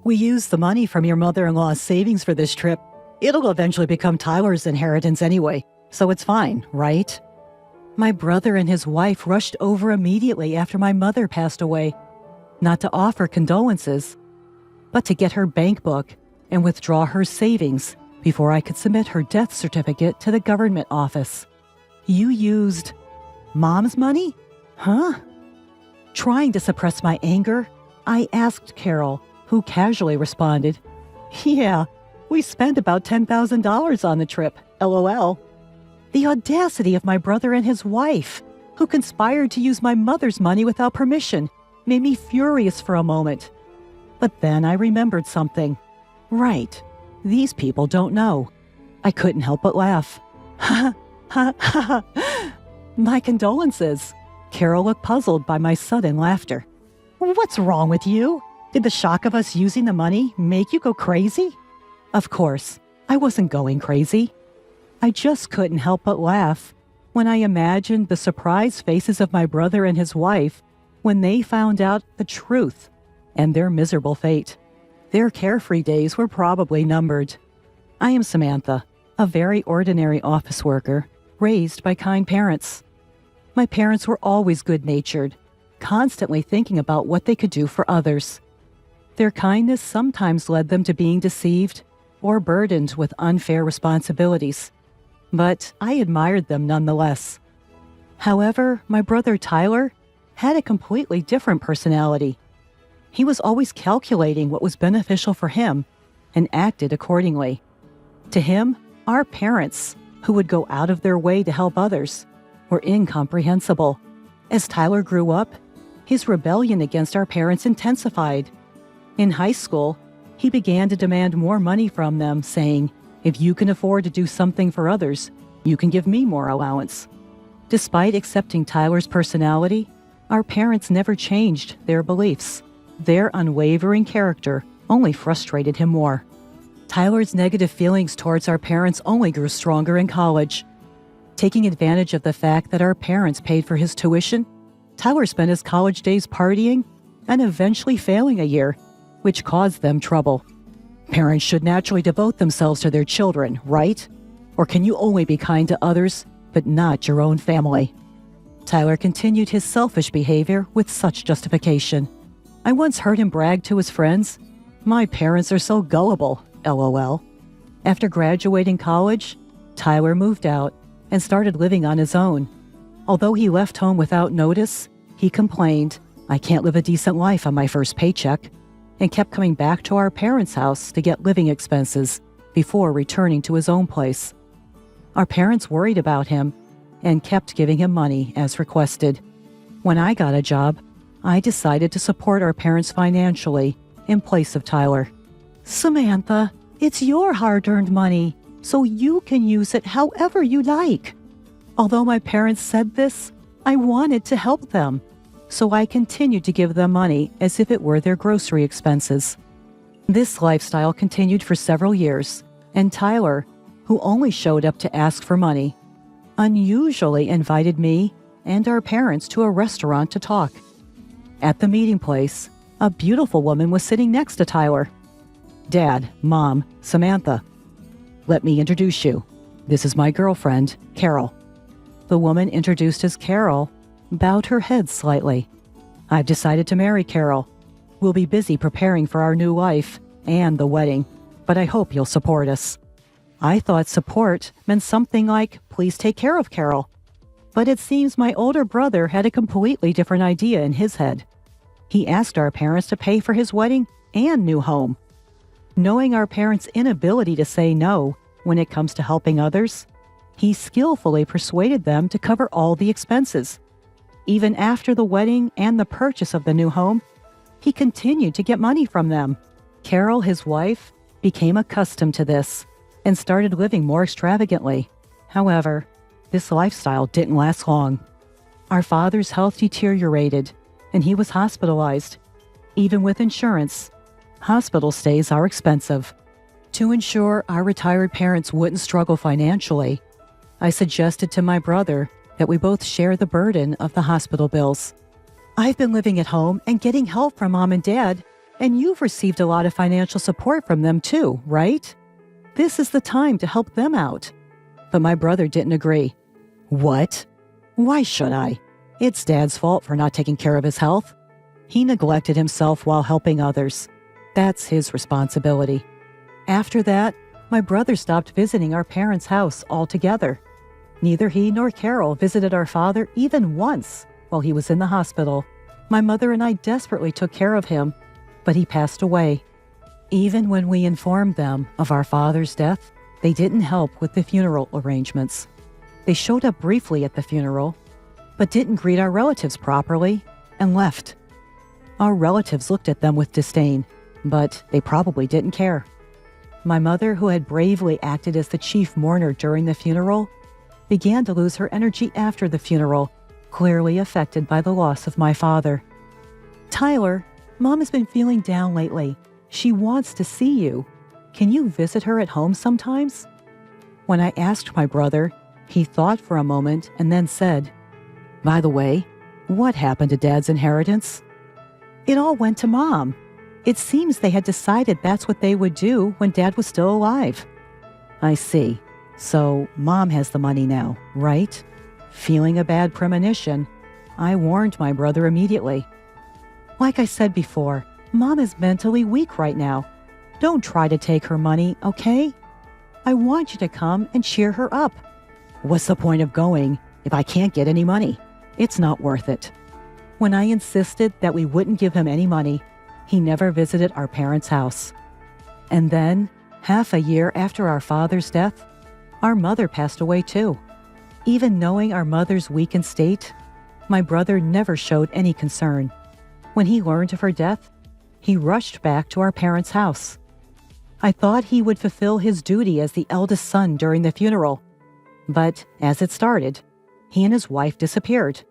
We used the money from your mother-in-law's savings for this trip. It'll eventually become Tyler's inheritance anyway, so it's fine, right? My brother and his wife rushed over immediately after my mother passed away, not to offer condolences, but to get her bank book and withdraw her savings before I could submit her death certificate to the government office. You used Mom's money? Huh? Trying to suppress my anger, I asked Carol, who casually responded, "Yeah, we spent about $10,000 on the trip, LOL. The audacity of my brother and his wife, who conspired to use my mother's money without permission, made me furious for a moment. But then I remembered something. Right, these people don't know. I couldn't help but laugh. Ha ha ha ha. My condolences. Carol looked puzzled by my sudden laughter. What's wrong with you? Did the shock of us using the money make you go crazy? Of course, I wasn't going crazy. I just couldn't help but laugh when I imagined the surprised faces of my brother and his wife when they found out the truth and their miserable fate. Their carefree days were probably numbered. I am Samantha, a very ordinary office worker, raised by kind parents. My parents were always good-natured, constantly thinking about what they could do for others. Their kindness sometimes led them to being deceived or burdened with unfair responsibilities, but I admired them nonetheless. However, my brother Tyler had a completely different personality. He was always calculating what was beneficial for him and acted accordingly. To him, our parents, who would go out of their way to help others, were incomprehensible. As Tyler grew up, his rebellion against our parents intensified. In high school, he began to demand more money from them, saying, "If you can afford to do something for others, you can give me more allowance." Despite accepting Tyler's personality, our parents never changed their beliefs. Their unwavering character only frustrated him more. Tyler's negative feelings towards our parents only grew stronger in college. Taking advantage of the fact that our parents paid for his tuition, Tyler spent his college days partying and eventually failing a year, which caused them trouble. Parents should naturally devote themselves to their children, right? Or can you only be kind to others, but not your own family? Tyler continued his selfish behavior with such justification. I once heard him brag to his friends, "My parents are so gullible, LOL." After graduating college, Tyler moved out and started living on his own. Although he left home without notice, he complained, "I can't live a decent life on my first paycheck," and kept coming back to our parents' house to get living expenses before returning to his own place. Our parents worried about him and kept giving him money as requested. When I got a job, I decided to support our parents financially in place of Tyler. Samantha, it's your hard-earned money, so you can use it however you like. Although my parents said this, I wanted to help them, so I continued to give them money as if it were their grocery expenses. This lifestyle continued for several years, and Tyler, who only showed up to ask for money, unusually invited me and our parents to a restaurant to talk. At the meeting place, a beautiful woman was sitting next to Tyler. "Dad, Mom, Samantha. Let me introduce you. This is my girlfriend, Carol." The woman introduced as Carol bowed her head slightly. "I've decided to marry Carol. We'll be busy preparing for our new life and the wedding, but I hope you'll support us." I thought support meant something like, "Please take care of Carol." But it seems my older brother had a completely different idea in his head. He asked our parents to pay for his wedding and new home. Knowing our parents' inability to say no when it comes to helping others, he skillfully persuaded them to cover all the expenses. Even after the wedding and the purchase of the new home, he continued to get money from them. Carol, his wife, became accustomed to this and started living more extravagantly. However, this lifestyle didn't last long. Our father's health deteriorated, and he was hospitalized. Even with insurance, hospital stays are expensive. To ensure our retired parents wouldn't struggle financially, I suggested to my brother that we both share the burden of the hospital bills. "I've been living at home and getting help from Mom and Dad, And you've received a lot of financial support from them too, right? This is the time to help them out. But my brother didn't agree. What? Why should I? It's Dad's fault for not taking care of his health. He neglected himself while helping others. That's his responsibility. After that, my brother stopped visiting our parents' house altogether. Neither he nor Carol visited our father even once while he was in the hospital. My mother and I desperately took care of him, but he passed away. Even when we informed them of our father's death, they didn't help with the funeral arrangements. They showed up briefly at the funeral, but didn't greet our relatives properly and left. Our relatives looked at them with disdain, but they probably didn't care. My mother, who had bravely acted as the chief mourner during the funeral, began to lose her energy after the funeral, clearly affected by the loss of my father. Tyler, Mom has been feeling down lately. She wants to see you. Can you visit her at home sometimes? When I asked my brother, he thought for a moment and then said, "By the way, what happened to Dad's inheritance?" "It all went to Mom. It seems they had decided that's what they would do when Dad was still alive." "I see. So Mom has the money now, right?" Feeling a bad premonition, I warned my brother immediately. "Like I said before, Mom is mentally weak right now. Don't try to take her money, okay? I want you to come and cheer her up." "What's the point of going if I can't get any money? It's not worth it." When I insisted that we wouldn't give him any money, he never visited our parents' house. And then, half a year after our father's death, our mother passed away too. Even knowing our mother's weakened state, my brother never showed any concern. When he learned of her death, he rushed back to our parents' house. I thought he would fulfill his duty as the eldest son during the funeral. But as it started, he and his wife disappeared.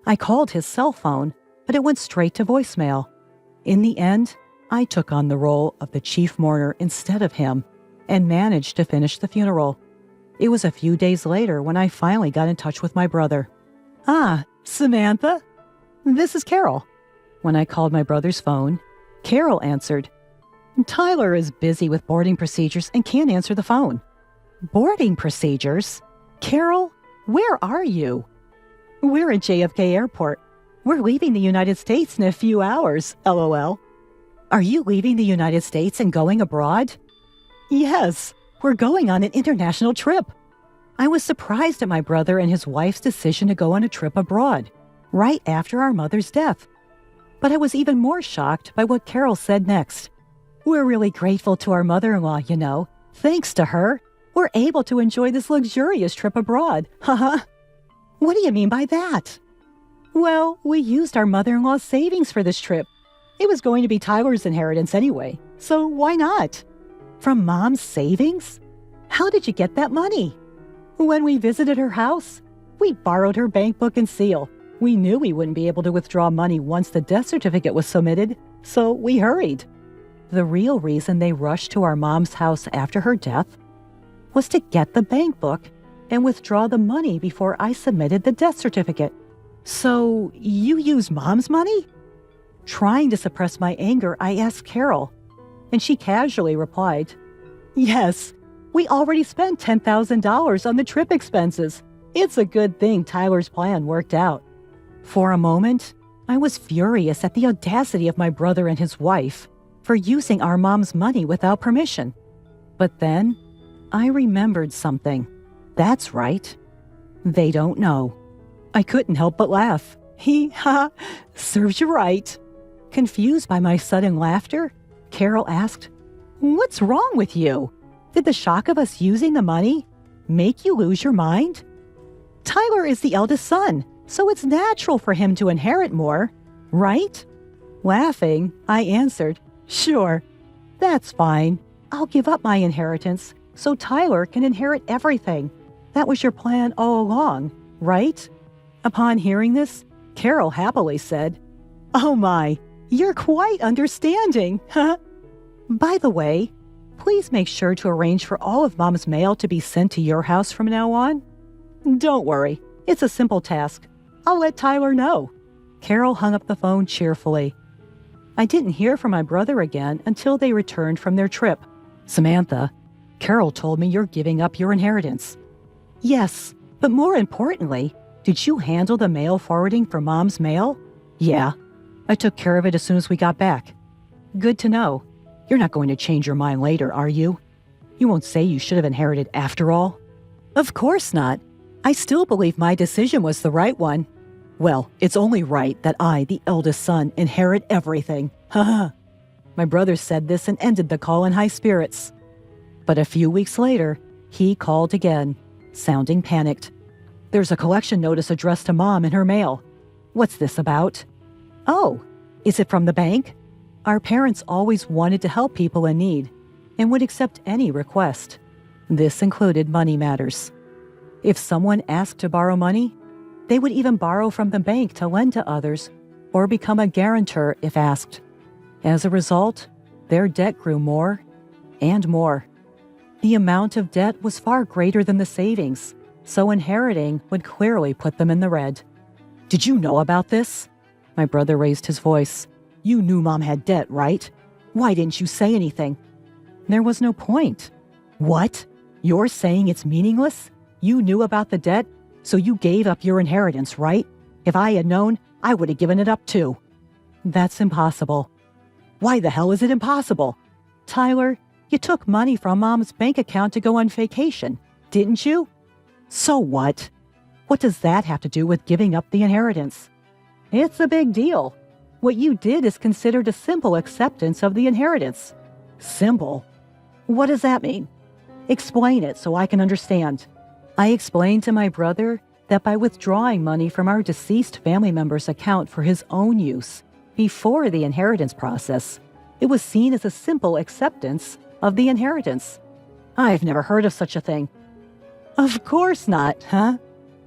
I called his cell phone, but it went straight to voicemail. In the end, I took on the role of the chief mourner instead of him and managed to finish the funeral. It was a few days later when I finally got in touch with my brother. "Ah, Samantha? This is Carol." When I called my brother's phone, Carol answered. "Tyler is busy with boarding procedures and can't answer the phone." "Boarding procedures? Carol, where are you?" "We're at JFK Airport. We're leaving the United States in a few hours, LOL. "Are you leaving the United States and going abroad?" "Yes, we're going on an international trip." I was surprised at my brother and his wife's decision to go on a trip abroad, right after our mother's death. But I was even more shocked by what Carol said next. "We're really grateful to our mother-in-law, you know. Thanks to her, we're able to enjoy this luxurious trip abroad. Haha." "What do you mean by that?" "Well, we used our mother-in-law's savings for this trip. It was going to be Tyler's inheritance anyway, so why not?" "From Mom's savings? How did you get that money?" "When we visited her house, we borrowed her bank book and seal. We knew we wouldn't be able to withdraw money once the death certificate was submitted, so we hurried." The real reason they rushed to our mom's house after her death was to get the bank book and withdraw the money before I submitted the death certificate. "So you use Mom's money?" Trying to suppress my anger, I asked Carol, and she casually replied, "Yes, we already spent $10,000 on the trip expenses. It's a good thing Tyler's plan worked out." For a moment, I was furious at the audacity of my brother and his wife for using our mom's money without permission. But then, I remembered something. That's right. They don't know. I couldn't help but laugh. Serves you right. Confused by my sudden laughter, Carol asked, "What's wrong with you? Did the shock of us using the money make you lose your mind?" "Tyler is the eldest son, so it's natural for him to inherit more, right?" Laughing, I answered, "Sure, that's fine. I'll give up my inheritance so Tyler can inherit everything. That was your plan all along, right?" Upon hearing this, Carol happily said, "Oh my, you're quite understanding." By the way, please make sure to arrange for all of Mom's mail to be sent to your house from now on. "Don't worry, it's a simple task. I'll let Tyler know." Carol hung up the phone cheerfully. I didn't hear from my brother again until they returned from their trip. Samantha, Carol told me you're giving up your inheritance. Yes, but more importantly, did you handle the mail forwarding for Mom's mail? Yeah, I took care of it as soon as we got back. Good to know. You're not going to change your mind later, are you? You won't say you should have inherited after all? Of course not. I still believe my decision was the right one. Well, it's only right that I, the eldest son, inherit everything. Haha. My brother said this and ended the call in high spirits. But a few weeks later, he called again, sounding panicked. There's a collection notice addressed to Mom in her mail. What's this about? Oh, is it from the bank? Our parents always wanted to help people in need and would accept any request. This included money matters. If someone asked to borrow money, they would even borrow from the bank to lend to others or become a guarantor if asked. As a result, their debt grew more and more. The amount of debt was far greater than the savings, so inheriting would clearly put them in the red. Did you know about this? My brother raised his voice. You knew Mom had debt, right? Why didn't you say anything? There was no point. What? You're saying it's meaningless? You knew about the debt, so you gave up your inheritance, right? If I had known, I would have given it up too. That's impossible. Why the hell is it impossible? Tyler, you took money from Mom's bank account to go on vacation, didn't you? So what? What does that have to do with giving up the inheritance? It's a big deal. What you did is considered a simple acceptance of the inheritance. Simple? What does that mean? Explain it so I can understand. I explained to my brother that by withdrawing money from our deceased family member's account for his own use before the inheritance process, it was seen as a simple acceptance of the inheritance. I've never heard of such a thing. Of course not, huh?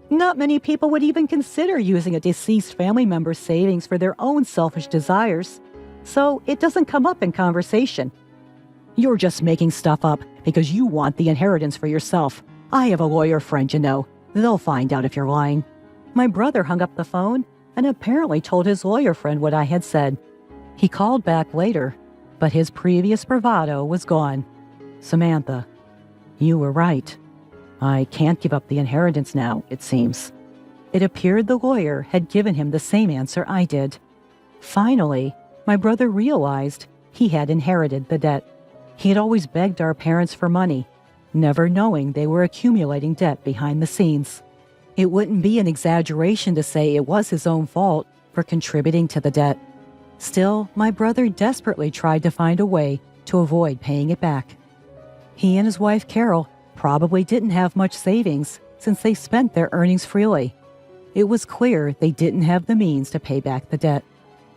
Not many people would even consider using a deceased family member's savings for their own selfish desires, so it doesn't come up in conversation. You're just making stuff up because you want the inheritance for yourself. I have a lawyer friend, you know. They'll find out if you're lying. My brother hung up the phone and apparently told his lawyer friend what I had said. He called back later, but his previous bravado was gone. Samantha, you were right. I can't give up the inheritance now, it seems. It appeared the lawyer had given him the same answer I did. Finally, my brother realized he had inherited the debt. He had always begged our parents for money, never knowing they were accumulating debt behind the scenes. It wouldn't be an exaggeration to say it was his own fault for contributing to the debt. Still, my brother desperately tried to find a way to avoid paying it back. He and his wife, Carol, probably didn't have much savings since they spent their earnings freely. It was clear they didn't have the means to pay back the debt.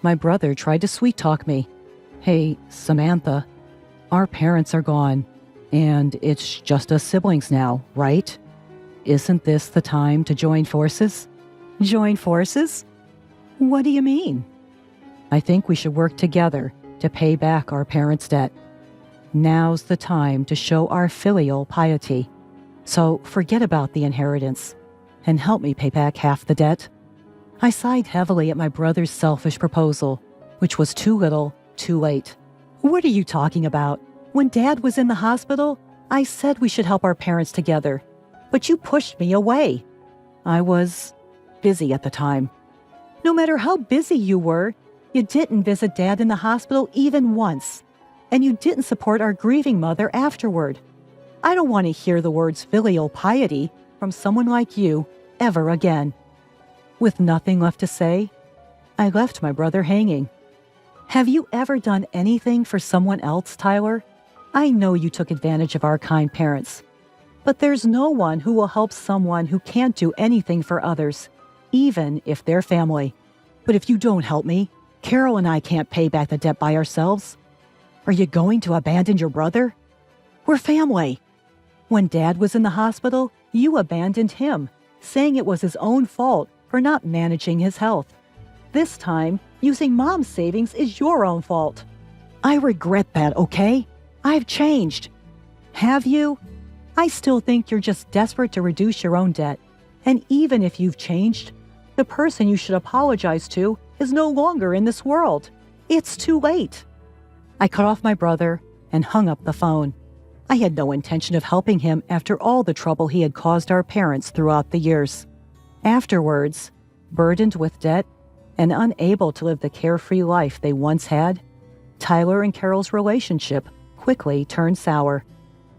My brother tried to sweet-talk me. Hey, Samantha, our parents are gone, and it's just us siblings now, right? Isn't this the time to join forces? Join forces? What do you mean? I think we should work together to pay back our parents' debt. Now's the time to show our filial piety. So forget about the inheritance and help me pay back half the debt. I sighed heavily at my brother's selfish proposal, which was too little, too late. What are you talking about? When Dad was in the hospital, I said we should help our parents together, but you pushed me away. I was busy at the time. No matter how busy you were, you didn't visit Dad in the hospital even once. And you didn't support our grieving mother afterward. I don't want to hear the words filial piety from someone like you ever again. With nothing left to say, I left my brother hanging. Have you ever done anything for someone else, Tyler? I know you took advantage of our kind parents, but there's no one who will help someone who can't do anything for others, even if they're family. But if you don't help me, Carol and I can't pay back the debt by ourselves. Are you going to abandon your brother? We're family. When Dad was in the hospital, you abandoned him, saying it was his own fault for not managing his health. This time, using Mom's savings is your own fault. I regret that, okay? I've changed. Have you? I still think you're just desperate to reduce your own debt. And even if you've changed, the person you should apologize to is no longer in this world. It's too late. I cut off my brother and hung up the phone. I had no intention of helping him after all the trouble he had caused our parents throughout the years. Afterwards, burdened with debt and unable to live the carefree life they once had, Tyler and Carol's relationship quickly turned sour.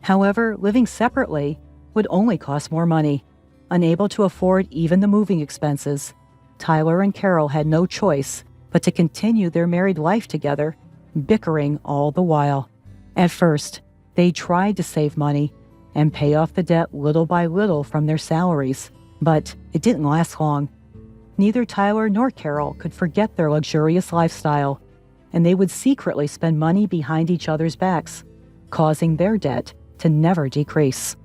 However, living separately would only cost more money. Unable to afford even the moving expenses, Tyler and Carol had no choice but to continue their married life together, bickering all the while. At first, they tried to save money and pay off the debt little by little from their salaries, but it didn't last long. Neither Tyler nor Carol could forget their luxurious lifestyle, and they would secretly spend money behind each other's backs, causing their debt to never decrease.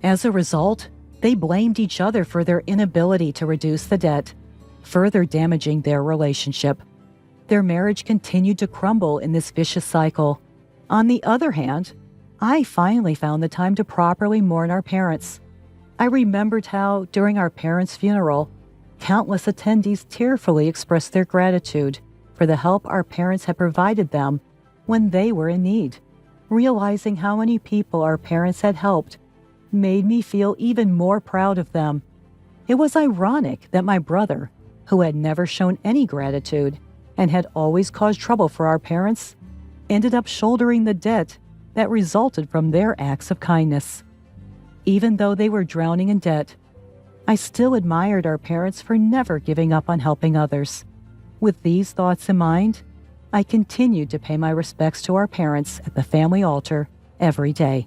As a result, they blamed each other for their inability to reduce the debt, further damaging their relationship. Their marriage continued to crumble in this vicious cycle. On the other hand, I finally found the time to properly mourn our parents. I remembered how, during our parents' funeral, countless attendees tearfully expressed their gratitude for the help our parents had provided them when they were in need. Realizing how many people our parents had helped made me feel even more proud of them. It was ironic that my brother, who had never shown any gratitude and had always caused trouble for our parents, ended up shouldering the debt that resulted from their acts of kindness. Even though they were drowning in debt, I still admired our parents for never giving up on helping others. With these thoughts in mind, I continued to pay my respects to our parents at the family altar every day.